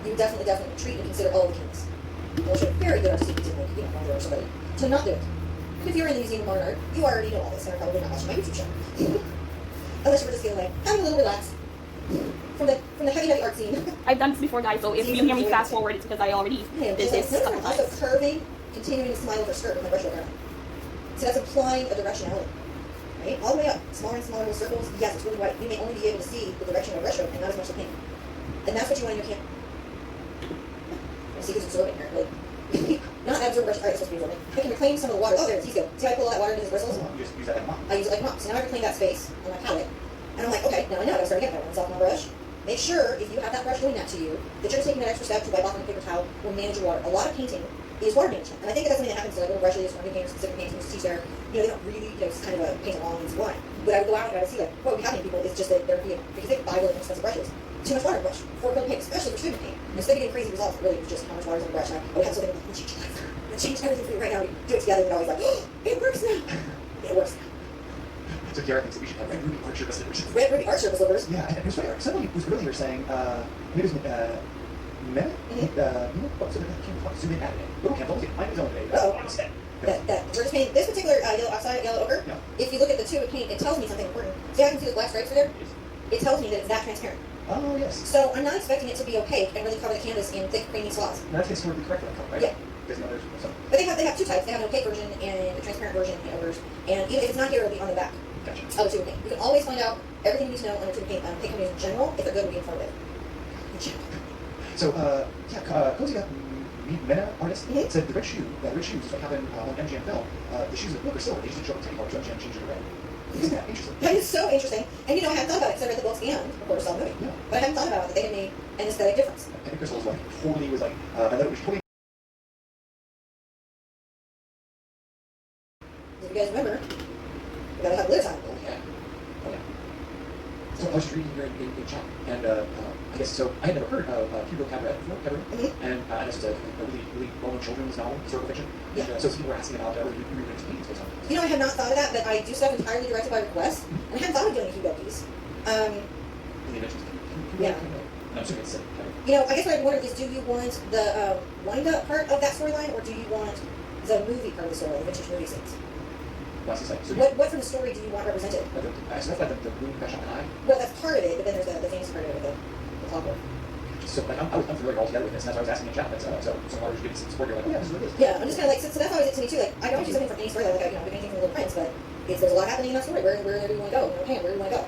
you definitely treat and consider all the mechanics. Unless you're a very good artistic museum, like, Mondrian or somebody, to not do it. If you're in the Museum of Modern Art, you already know all this and are probably not watching my YouTube show. Unless you were just feeling like, I'm a little relaxed from the heavy art scene. I've done this before, guys, so if you hear me fast forward, it's because I already did this a couple times. Also curving, continuing to smile with her skirt with my brush stroke around. So that's implying a directionality. Right? All the way up, smaller and smaller little circles. Yes, it's really white. You may only be able to see the direction of brush stroke and not as much the paint. And that's what you want in your camp. See who's absorbing here. Like, not absorb brush. Alright, it's supposed to be absorbing. I can reclaim some of the water. Oh, there it is. He's good. See how I pull all that water into his bristles? You just use that like mop. I use it like mop. So now I reclaim that space on my palette. And I'm like, okay, now I know. I gotta start again. I want to soften my brush. Make sure, if you have that brush doing that to you, that you're taking that extra step to wipe off on a paper towel or manage your water. A lot of painting is water management. And I think that's something that happens to like little brushes or painters, specific painters teach there. They don't really, it's kind of a paint along and one. But I would go out and I would see like, what would be happening to people is just that they're being, because they buy really expensive brushes. Too much water brush for acrylic paint, especially for student paint. And instead of getting crazy results, it really was just how much water's in the brush. And I would have something like, change your life. Let's change everything for you right now. We do it together and always like, oh, it works now. It works now. So Kiara thinks that we should have red ruby art shirt slippers. Red ruby art shirt slippers. Yeah, and it was funny. Somebody was earlier saying, maybe it was Meta? Zoom in at it. Little candles, mine is on today. That we're just painting this particular yellow oxide, yellow ochre. Yeah. If you look at the tube of paint, it tells me something important. See how I can see the black stripes there? It tells me that it's that transparent. Oh, yes. So I'm not expecting it to be opaque and really cover the canvas in thick, creamy swabs. That's historically correct, right? Yeah. There's another some. But they have two types. They have an opaque version and a transparent version in ochres. And even if it's not here, it'll be on the back Gotcha. of the tube of paint. You can always find out everything you need to know on a tube of paint. Paint companies in general, if they're good, will be informative. In general. So, Cozy got Meta artist said the red shoes, just like happened on MGM film, the shoes that look are silver, they just didn't show up in technicolor, so MGM changed it to red. Isn't that interesting? That is so interesting. And you know, I hadn't thought about it because I read the books and, of course, saw the movie. Yeah. But I hadn't thought about it that they had made an aesthetic difference. I think Crystal was like, totally was like, I thought it was totally. If you guys remember, we gotta have glitter time. Oh, yeah. Oh, yeah. So I was just reading here in chat, and I guess, so I had never heard of Hugo Cabret before, and this is a really well-known children's novel, historical fiction. Yeah. And, so some people were asking about whether you were going to paint based on it. You know, I had not thought of that, but I do stuff entirely directed by request, and I hadn't thought of doing a Hugo piece. And they mentioned Yeah. I'm assuming it's You know, I guess what I'd wonder is, do you want the wind-up part of that storyline, or do you want the movie part of the story, the vintage movie scenes? So What from the story do you want represented? so that's like the moon crash on the eye. Well, that's part of it, but then there's the famous part of it with the clockwork. So like I was unfamiliar altogether with this, and that's why I was asking in chat. So some artists getting some support. You're like, oh yeah, this is what it is. Yeah, I'm just kind of like, so that's always it to me too. Like, I don't do something from any storyline, like I do anything from Little Prince, but there's a lot happening in that story. Where do you want to go? Okay, where do you want to go?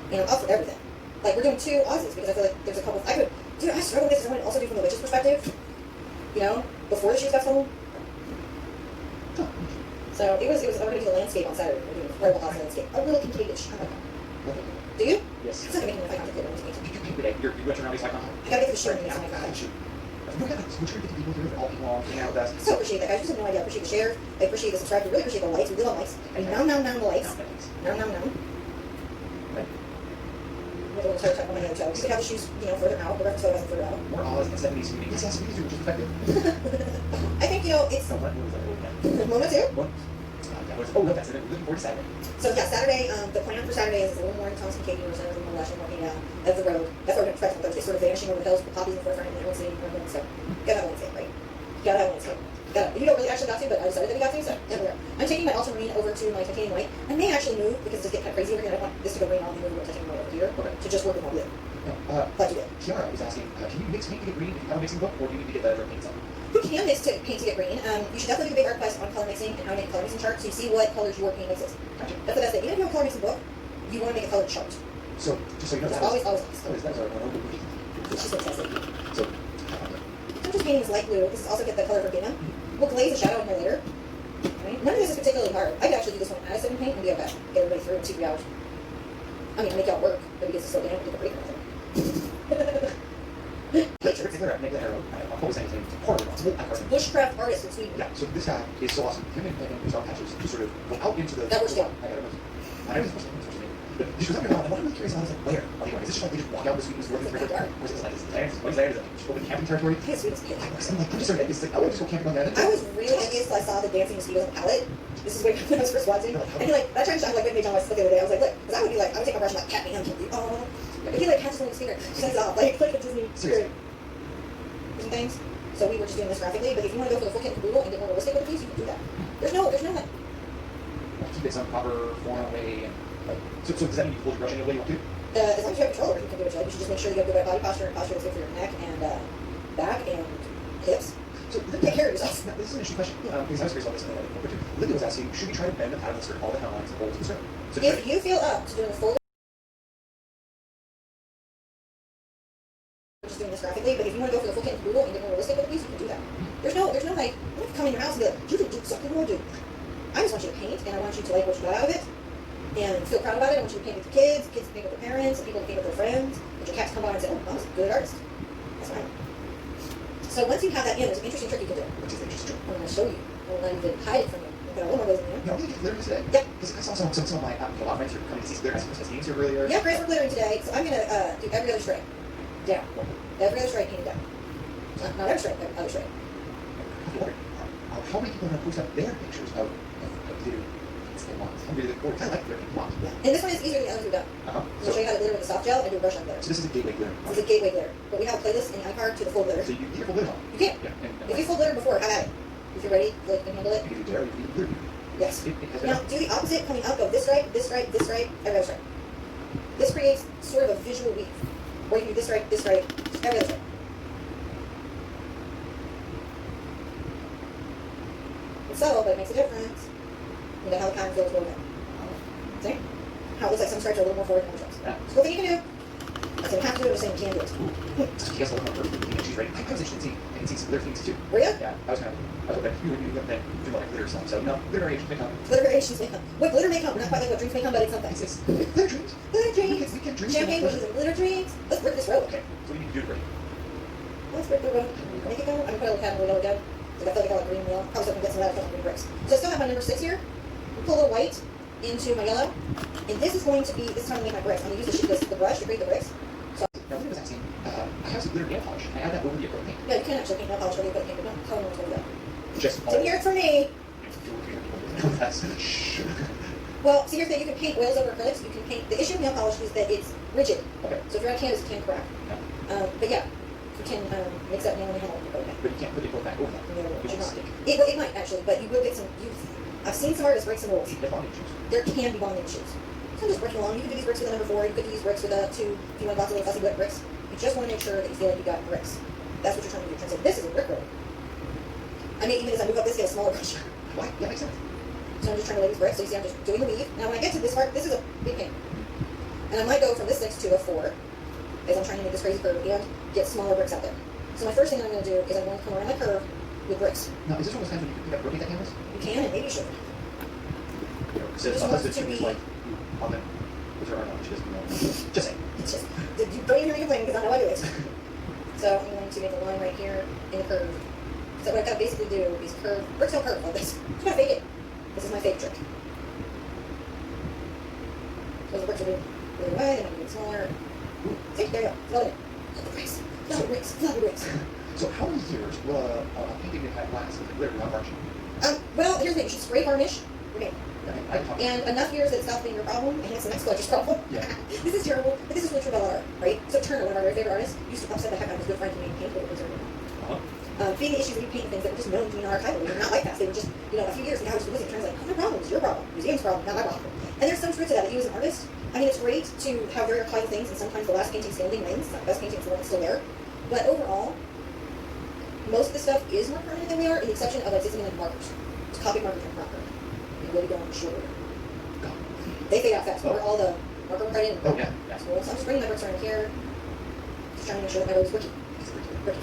And I'm up for everything. Like, we're doing 2 Aussies because I feel like there's a couple. I struggle with this. I want to also do from the witch's perspective. You know, before the shoes got stolen. So it was. We're going to do the landscape on Saturday. We're doing incredible house landscape. A little Kincaidish. I like that. Do you? Yes. It's not making me fight contact with it. You're going to turn around these like I gotta get the shirt and it's on my god. Look at this. We're trying to get the people here that all belong, hang out with us. I so appreciate that, guys. You just have no idea. I appreciate the shares. I appreciate the subscribe. I really appreciate the likes. We do love likes. I mean, nom the likes. Nom. With a little toe tuck on my other toe. You could have the shoes, further out. The reference photo hasn't further out. We're all in the 70s. Yes, 70s, which is effective. I think, it's... No, what was that? Mona too? What? Oh, no, that's it. We're looking forward to Saturday. So, yeah, Saturday, the plan for Saturday is a little more Thomas Kincaidy or something more Lash and walking down of the road. That's what we're going to expect on Thursday. Sort of vanishing over the hills with poppies in the forefront and everyone's sitting in the room. So, you gotta have Wednesday, right? You gotta have Wednesday. You don't really actually got to, but I decided that we got to, so never. I'm taking my ultramarine over to my titanium white. I may actually move because it's getting kind of crazy over here. I don't want this to go rain on the move titanium white over here to just work with more blue. Glad you did. Kiara was asking, can you mix paint to get green if you have a mixing book, or do you need to get the drip paints up? You can mix paint to get green. You should definitely do a big art class on color mixing and how to make a color mixing chart so you see what colors your paint mixes. Gotcha. That's the best thing. Even if you have a color mixing book, you want to make a color chart. So, just so you know, It's that always. that was our movie. She's fantastic. So, I'm just painting this light blue. This is also get the color for gingham. We'll glaze the shadow in here later. Right? None of this is particularly hard. I could actually do this one as a paint and be okay. Get everybody through in 2-3 hours. I mean, I make y'all work, but because it's so damn, take a break or nothing. make the arrow. I'm always saying it's horrible. Bushcraft artist in Sweden. Yeah, so this guy is so awesome. Him and his art patches just sort of go out into the. That works down. I know this person. But she was talking about, and what I'm really curious about is like, where are they going? Is this just like they just walk out in the Sweden's northern river? Or is this like this land? What is land? Is it open camping territory? I think Sweden's good. I'm like, I'm just sort of envious. Like, I would just go camping on that. I was really envious until I saw the dancing mosquitoes on the palette. This is when I was first watching. And he I tried to show like John West the other day. I was like, look, because I would be like, I would take my brush and like pat me on the but he catches one of his finger, sends it off like a Disney. Seriously. and things. So we were just doing this graphically, but if you want to go for the full kit and caboodle and get more realistic with the piece, you can do that. There's no like, Keep it some proper form way and like. So does that mean you hold your brush any way you want to? as long as you have control over it, you can do what you like. You should just make sure you have good body posture and posture that's good for your neck and back and hips. So Take care of yourself. Now, this is an interesting question because I was curious about this. Lydia was asking, should we try to bend the pattern of the skirt all the hemlines and hold to the skirt? So If you feel up to doing a full just doing this graphically, but if you want to go for the full kit and caboodle and get more realistic with the piece, you can do that. There's no like, you don't come in your house and be like, you can do something more, dude. I just want you to paint, and I want you to like what you got out of it, and feel proud about it. I want you to paint with your kids to paint with their parents, people to paint with their friends, and your cats come by and say, oh, Mom's a good artist. That's fine. So once you have that in, there's an interesting trick you can do. which is interesting. I'm going to show you. I will not even hide it from you. I'm going to put a little more of those in there. You know, we get glitter today. Yep. Because I saw some of my a lot of friends who are coming to see glitter as Christmas games here earlier. Yeah, Grace, we're glittering today, so I'm going to do every other stripe. Down. Every other stripe came down. Not every stripe, every other stripe. How many people have posted up their pictures of glitter they want? I'm really looking forward. I like glitter they want. Yeah. And this one is easier than the others we've done. Uh-huh. I'm going to show you how to glitter with the soft gel and do a brush on glitter. So this is a gateway glitter. This is a gateway glitter. But we have a playlist in iCard to the full glitter. So you get your full glitter on. You can. Yeah. And If you full glitter before, have at it. If you're ready, like, you can handle it. you can do glitter, you can do glitter. Yes. It has Now, do the opposite coming up of this stripe, this stripe, this stripe, every other stripe. This creates sort of a visual weave. Or you can do this stripe, every other stripe. It's subtle, but it makes a difference. You know how the pattern feels going in. See? How it looks like some stripes are a little more forward than other stripes. Yeah. It's a cool thing you can do. I said you have to do it, I'm saying you can do it. She has a little more and she's ready. I was interested in seeing some glitter things too. Were you? Yeah, I was hoping you would then do like glitter stuff. So no, glitter variations may come. Glitter variations may come. What glitter may come? We're not quite like what drinks may come, but it's something. It's glitter dreams. Glitter drinks. We can drink Champagne glitter. wishes and glitter drinks. Let's brick this road. Okay, so we need to do it right. Let's brick the road. Make it go. I'm gonna put a little pattern where we go. Because I feel like I got like green yellow. Probably so I can get some of that green bricks. So I still have my number 6 here. We pull a little white into my yellow. And this is going to be, this is how I'm gonna make my bricks. I'm gonna use the brush to create the bricks. Now, Lydia was asking, I have some glitter nail polish. Can I add that over the acrylic paint? Yeah, you can actually paint nail polish where you put paint, but don't tell anyone where to go. Just Didn't hear it from me. Shh. Well, see, here's the thing. You can paint oils over acrylics. You can paint. The issue with nail polish is that it's rigid. Okay. So if you're on canvas, it can crack. Yeah. But yeah, you can mix up nail and hammer and acrylic. But you can't put the acrylic back over that. No, It you won't not. stick. It might actually, but you will get some. I've seen some artists break some rules. They're bonding issues. There can be bonding issues. So I'm just breaking along. You can do these bricks with a number 4. You could do these bricks with a 2. If you want lots of little fussy wet bricks, you just want to make sure that you feel like you got bricks. That's what you're trying to do. You're trying to say, this is a brick road. I mean, even as I move up this, get a smaller brush. Why? Yeah, makes sense. So I'm just trying to lay these bricks. So you see, I'm just doing the weave. Now, when I get to this part, this is a big paint. And I might go from this 6 to a 4, as I'm trying to make this crazy curve and get smaller bricks out there. So my first thing that I'm going to do is I'm going to come around my curve with bricks. Now, is this one of those times when you can pick up rotate that canvas? You can, and maybe you should. You know, so This sometimes wants the to two is be- like, on the, with her arm out, she doesn't know. Just saying. It's just, you don't even hear me complain because I know I do it. So I'm going to make a line right here in the curve. So what I've got to basically do is curve, bricks don't curve like this. I'm going to fake it. This is my fake trick. So the bricks are doing really away, then I'm going to get smaller. See, there you go. Love it. Love the bricks. Love the bricks. Love the bricks. So how many years will a painting that had last with the glitter without varnishing? Well, here's the thing. You should spray varnish your paint. I can talk. And enough years that it stops being your problem, and it's the next collector's problem. Yeah. This is terrible, but this is really true about art, right? So Turner, one of our very favorite artists, used to upset the heck out of his good friend who made paint with his being the issues when you paint things that were just known to be non-archival, they were not like that. They were just, a few years, the guy was losing, trying to like, oh, my problem is your problem, museum's problem, not my problem. And there's some truth to that. You as an artist, I mean, it's great to have very archival things, and sometimes the last painting standing wins. The best painting's the one that's still there. But overall, most of the stuff is more permanent than we are, with the exception of like something like markers. It's copy markers and marker. And really going shorter. They fade out fast. Remember all the marker work I did? Oh, yeah. Yeah. Cool. So I'm just bringing my bricks around here. Just trying to make sure that my road is bricky. Bricky.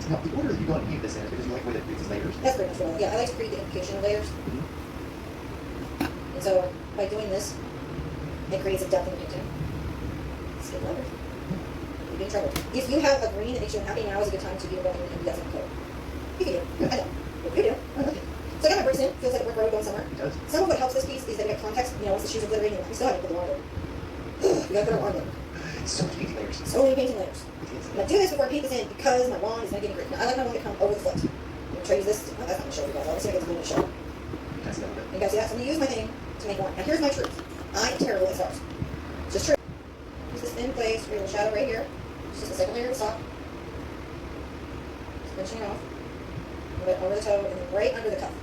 Now, the order that you go and paint this in is because you like the way that it's layers. That's pretty much what I like. Yeah, I like to create the implication of layers. And so by doing this, it creates a depth in the painting. Skip letters. You'd be in trouble. If you have a green that makes you unhappy, now is a good time to be going and do that same color. You can do. I know. You do. I like it. So I got my bricks in. Feels like a brick road going somewhere. It does. Some of what helps this piece is that we have context. Once the shoes are glittering, we still have to put the water. We gotta put our arm in. So many painting layers. So many painting layers. I'm gonna do this before I paint this in because my wand is gonna get grit. Now I like my wand to come over the foot. I'm gonna try to use this. Oh, that's not gonna show you guys. I'll just gonna get the moon to show. Can I see that a bit? You guys see that? So I'm gonna use my thing to make one. Now here's my truth. I am terrible at stars. Just true. in place, create a little shadow right here. It's just the second layer of the sock. Just pinching it off. Move it over the toe and then right under the cuff.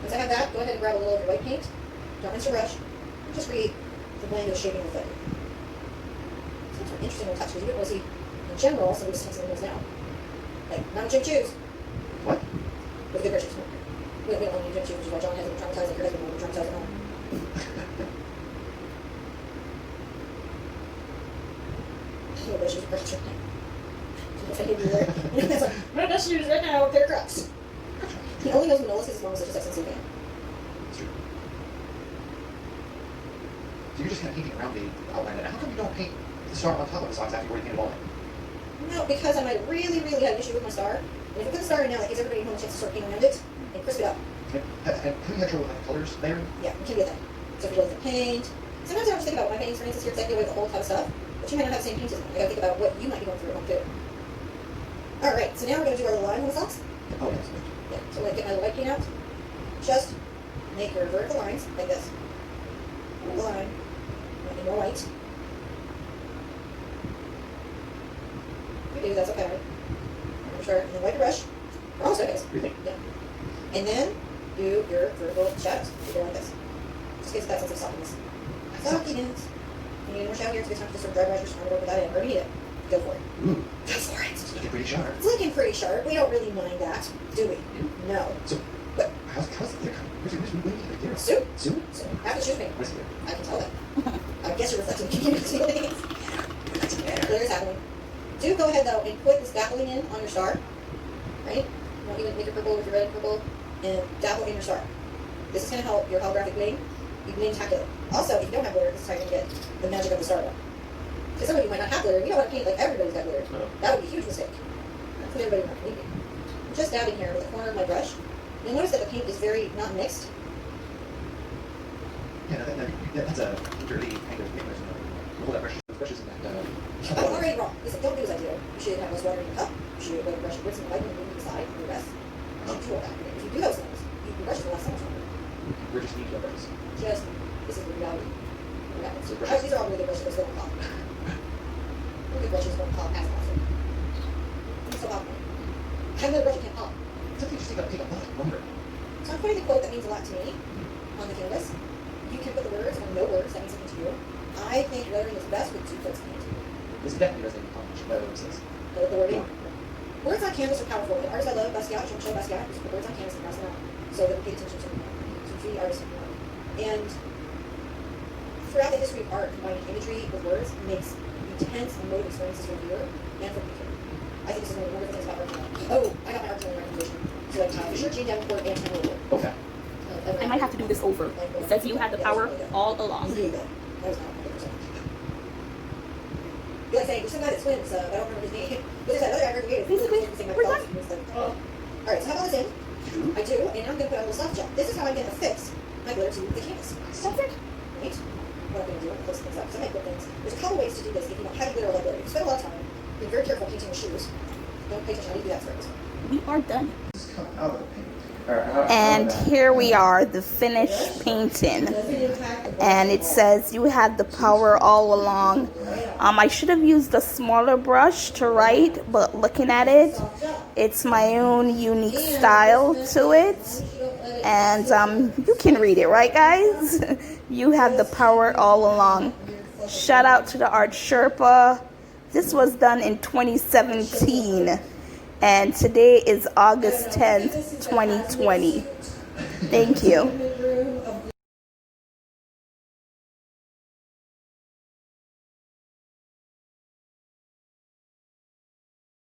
Once I have that, go ahead and grab a little of your white paint. Don't rinse your brush. Just create the blend of shaping with it. So it's an interesting little touch because you don't really see in general, so we just have some of those now. Like, not a Jim Choos. What? With good brushes. We don't want to use Jim Choos, which is why John has been traumatized like your husband will be traumatized at home. No brushes, brushes right now. If I give you there, you know, that's like, my best shoes right now, pair of Crocs. He only knows Manolis because his mom was such a sex and fan. It's true. So you're just kind of painting around the outline. And how come you don't paint the star on top of the socks after you've already painted all in? No, because I might really had an issue with my star. And if I put the star in now, that gives everybody a chance to start painting around it and crisp it up. And have you had trouble with the colors there? Yeah, it can be a thing. So if you go with the paint, sometimes I don't just think about my paintings, for instance, here, because I give away the whole ton of stuff, but you might not have the same paint as me. I gotta think about what you might be going through at home too. Alright, so now we're gonna do our little line on the socks. Oh, yes. Yeah, so I'm gonna get my little white paint out. Just make your vertical lines like this. Vertical line, and more white. If you do, that's okay. I'm sure, and then wipe your brush. We're almost okay. Really? Yeah. And then do your vertical shadows. You go like this. Just gives it that sense of softiness. Softiness. You need more shadow here. It's a good time to just sort of dry brush your arm, work with that in. Or you need it. Go for it. Ooh. Go for it. It's looking pretty sharp. It's looking pretty sharp. We don't really mind that, do we? No. So, but how's the clear cut? Where's the clear? Soup. Soup? So, after the shoes paint. Where's the clear? I can tell that. I guess you're reflecting community feelings. Clear is happening. Do go ahead though and put this dappling in on your star. Right? You want even make your purple with your red and purple and dabble in your star. This is going to help your holographic bling be bling-tacular. Also, if you don't have glitter, this is how you're going to get the magic of the star. Because some of you might not have glitter. You don't want to paint like everybody's got glitter. No. That would be a huge mistake. That's what everybody might believe. I'm just dabbing here with the corner of my brush. You'll notice that the paint is very not mixed. Yeah, that's a dirty kind of thing. Hold that brushes in that. I'm already wrong. Listen, don't do as I do. You should have less water in your cup. You should let your brush rinse and wipe and move to the side and the rest. You should do all that. If you do those things, your brushes will last so much longer. We're just need to brushes. Just, this is the reality. So These are all really good brushes, they don't pop. Really good brushes don't pop as often. It's so pop. Have another brush that can't pop. Something just take a lot longer. So I'm putting the quote that means a lot to me on the canvas. You can put the words or no words that mean something to you. I think lettering is best with 2 coats of paint. This definitely doesn't how much better this is. The wording. Words on canvas are powerful. And artists I love, Basquiat, Jean-Michel Basquiat, just put words on canvas and cross them out so that we pay attention to the artist more. And throughout the history of art, combining imagery with words makes intense and emotive experiences for the viewer and for the viewer. I think this is one of the wonderful things about art journal. Oh, I got my art journal recommendation. So like, for sure, Jean Davenport and Tamara Woodward. Okay. I might have to do this over. It says you had the power all along. That was not 100%. Be like saying, there's some guy that swims, I don't remember his name. But there's that other guy I heard today. Basically, we're done. Alright, so I have all this in. I do, and I'm going to put on a little soft gel. This is how I'm going to fix my glitter to the canvas. That's it. Right? What I'm going to do, I'm going to close things up. So I'm going to put things. There's a couple ways to do this if you don't have glitter or light glitter. You spend a lot of time being very careful painting your shoes. Don't pay attention how you do that first. We are done. Just come out of the paint. And here we are, the finished painting. And it says you had the power all along. I should have used a smaller brush to write, but looking at it, it's my own unique style to it. And you can read it, right, guys? You had the power all along. Shout out to the Art Sherpa. This was done in 2017. And today is August 10th, 2020. Thank you.